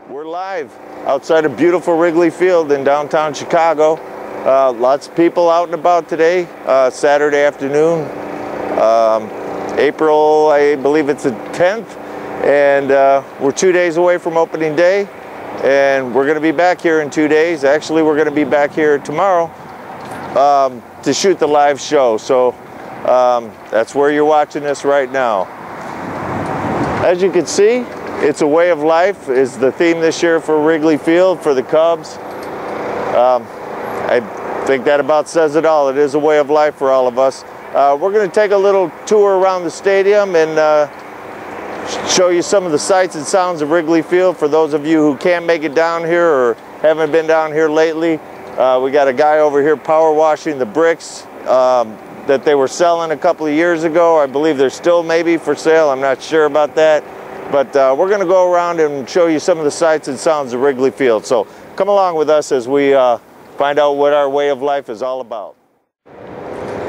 We're live outside of beautiful Wrigley Field in downtown Chicago. Lots of people out and about today, Saturday afternoon, April, I believe it's the 10th, and we're 2 days away from opening day, and we're going to be back here in 2 days. Actually, we're going to be back here tomorrow to shoot the live show, so that's where you're watching this right now. As you can see, it's a way of life is the theme this year for Wrigley Field, for the Cubs. I think that about says it all. It is a way of life for all of us. We're going to take a little tour around the stadium and show you some of the sights and sounds of Wrigley Field for those of you who can't make it down here or haven't been down here lately. We got a guy over here power washing the bricks that they were selling a couple of years ago. I believe they're still maybe for sale. I'm not sure about that. But we're going to go around and show you some of the sights and sounds of Wrigley Field. So come along with us as we find out what our way of life is all about.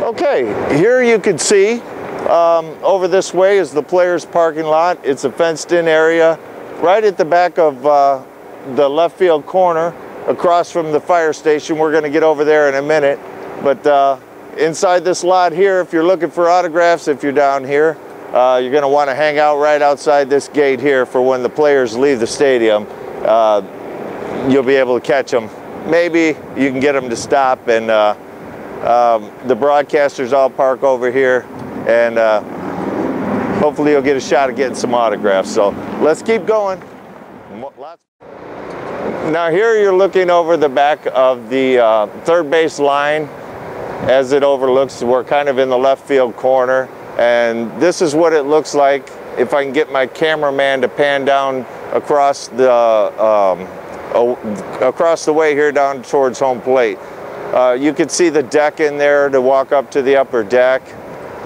Okay, here you can see over this way is the players' parking lot. It's a fenced-in area right at the back of the left field corner across from the fire station. We're going to get over there in a minute. But inside this lot here, if you're looking for autographs, if you're down here, you're going to want to hang out right outside this gate here for when the players leave the stadium. You'll be able to catch them. Maybe you can get them to stop, and the broadcasters all park over here, and hopefully you'll get a shot at getting some autographs. So let's keep going. Now here you're looking over the back of the third base line as it overlooks. We're kind of in the left field corner. And this is what it looks like if I can get my cameraman to pan down across the way here down towards home plate. You can see the deck in there to walk up to the upper deck,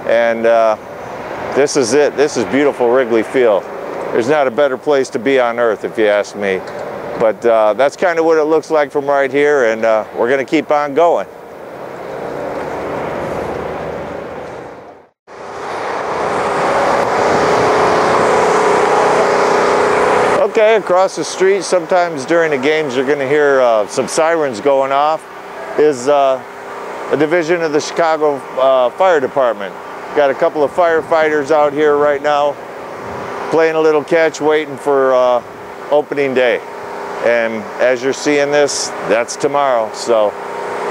and this is it. This is beautiful Wrigley Field. There's not a better place to be on earth, if you ask me. But that's kind of what it looks like from right here, and we're going to keep on going. Okay, across the street, sometimes during the games you're going to hear some sirens going off, is a division of the Chicago Fire Department. Got a couple of firefighters out here right now playing a little catch, waiting for opening day. And as you're seeing this, that's tomorrow. So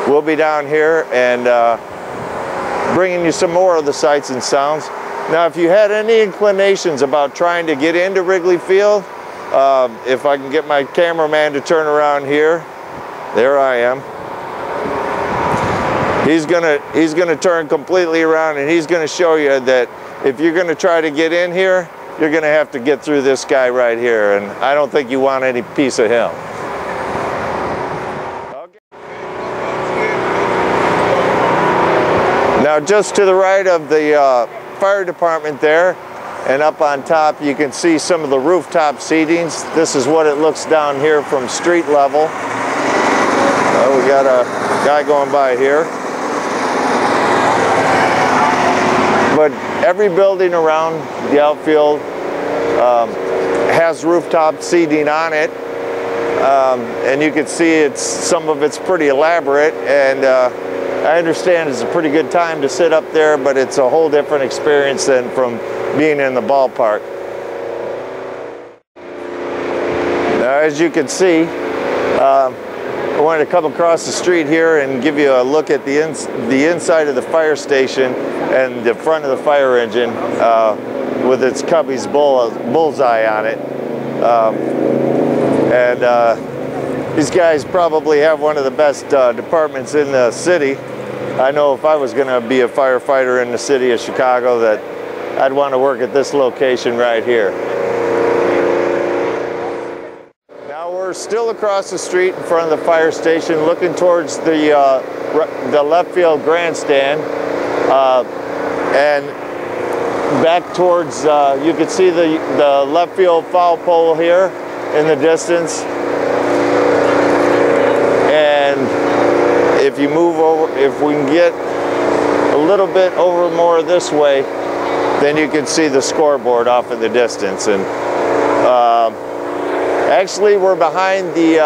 we'll be down here and bringing you some more of the sights and sounds. Now, if you had any inclinations about trying to get into Wrigley Field, if I can get my cameraman to turn around here, there I am. He's gonna turn completely around, and he's gonna show you that if you're gonna try to get in here, you're gonna have to get through this guy right here, and I don't think you want any piece of him. Okay. Now, just to the right of the fire department there, and up on top, you can see some of the rooftop seatings. This is what it looks down here from street level. We got a guy going by here. But every building around the outfield has rooftop seating on it. And you can see some of it's pretty elaborate. And I understand it's a pretty good time to sit up there, but it's a whole different experience than from being in the ballpark. Now, as you can see, I wanted to come across the street here and give you a look at the inside of the fire station and the front of the fire engine with its Cubbies bullseye on it. These guys probably have one of the best departments in the city. I know if I was going to be a firefighter in the city of Chicago that I'd want to work at this location right here. Now we're still across the street in front of the fire station, looking towards the left field grandstand, and back towards, you can see the left field foul pole here in the distance. And if you move over, if we can get a little bit over more this way, then you can see the scoreboard off in the distance. And Actually, we're behind the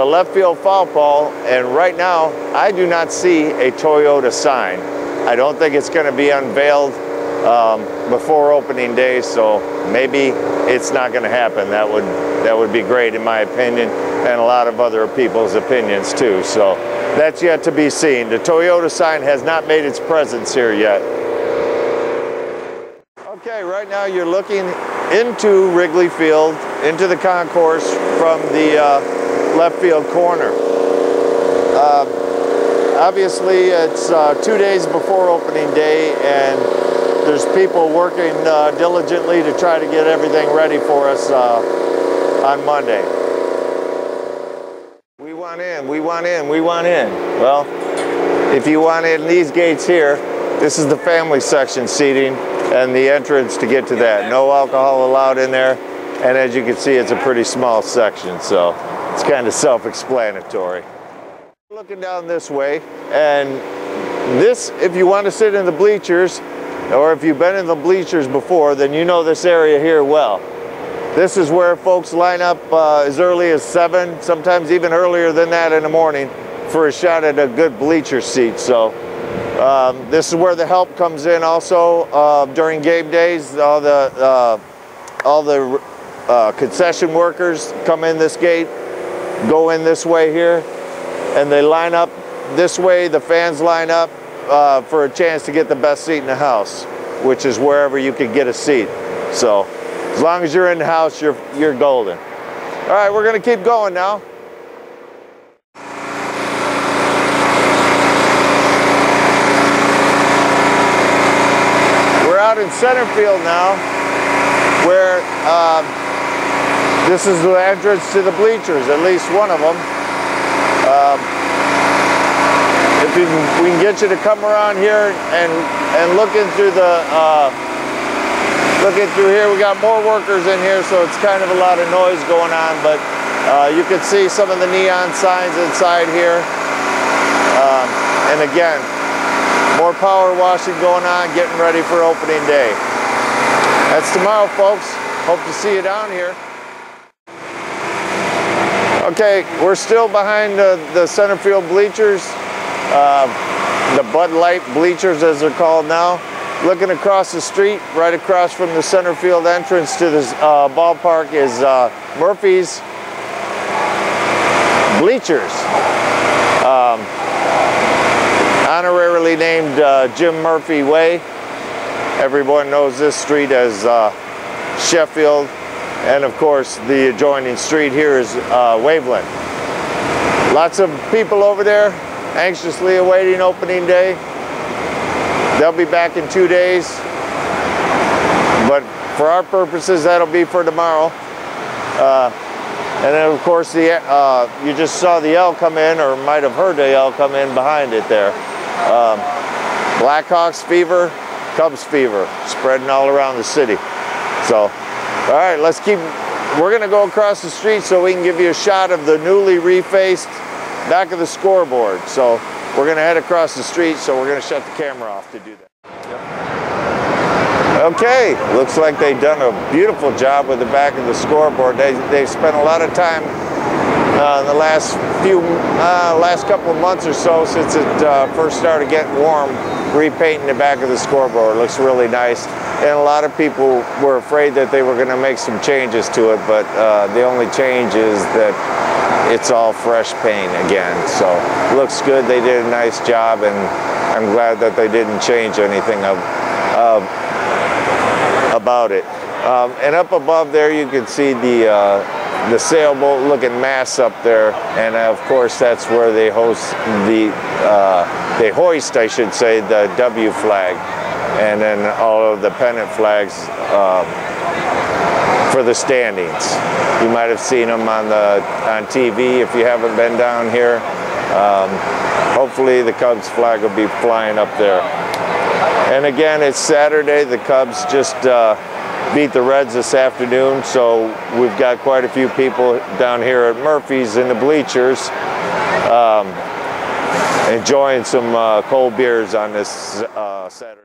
left field foul pole, and right now I do not see a Toyota sign. I don't think it's going to be unveiled before opening day, so maybe it's not going to happen. That would be great in my opinion, and a lot of other people's opinions too. So that's yet to be seen. The Toyota sign has not made its presence here yet. Okay, right now you're looking into Wrigley Field, into the concourse from the left field corner. Obviously, it's 2 days before opening day, and there's people working diligently to try to get everything ready for us on Monday. We want in, we want in, we want in. Well, if you want in these gates here, this is the family section seating and the entrance to get to that. No alcohol allowed in there, and as you can see, it's a pretty small section, so it's kind of self-explanatory. Looking down this way, and this, if you want to sit in the bleachers, or if you've been in the bleachers before, then you know this area here well. This is where folks line up as early as 7, sometimes even earlier than that in the morning, for a shot at a good bleacher seat. So this is where the help comes in also during game days. All the concession workers come in this gate, go in this way here, and they line up this way. The fans line up for a chance to get the best seat in the house, which is wherever you can get a seat. So as long as you're in the house, you're golden. All right, we're going to keep going now. We're out in center field now, where this is the entrance to the bleachers, at least one of them. If we can get you to come around here and looking through here, we got more workers in here, so it's kind of a lot of noise going on, but you can see some of the neon signs inside here. And again, more power washing going on, getting ready for opening day. That's tomorrow, folks. Hope to see you down here. Okay, we're still behind the center field bleachers, the Bud Light bleachers as they're called now. Looking across the street, right across from the center field entrance to this ballpark is Murphy's Bleachers. Honorarily named Jim Murphy Way. Everyone knows this street as Sheffield. And of course, the adjoining street here is Waveland. Lots of people over there anxiously awaiting opening day. They'll be back in 2 days. But for our purposes, that'll be for tomorrow. And then of course, you just saw the L come in, or might have heard the L come in behind it there. Blackhawks fever, Cubs fever, spreading all around the city. So, all right, we're gonna go across the street so we can give you a shot of the newly refaced back of the scoreboard. So we're gonna head across the street, so we're gonna shut the camera off to do that. Yep. Okay, looks like they've done a beautiful job with the back of the scoreboard. They spent a lot of time in the last couple of months or so since it first started getting warm, repainting the back of the scoreboard. It looks really nice. And a lot of people were afraid that they were going to make some changes to it, but the only change is that it's all fresh paint again. So it looks good. They did a nice job, and I'm glad that they didn't change anything about it. And up above there, you can see the sailboat looking mass up there, and of course that's where they hoist they hoist, I should say, the W flag, and then all of the pennant flags for the standings. You might have seen them on TV if you haven't been down here. Hopefully the Cubs flag will be flying up there. And again, it's Saturday. The Cubs just beat the Reds this afternoon, so we've got quite a few people down here at Murphy's in the bleachers enjoying some cold beers on this Saturday.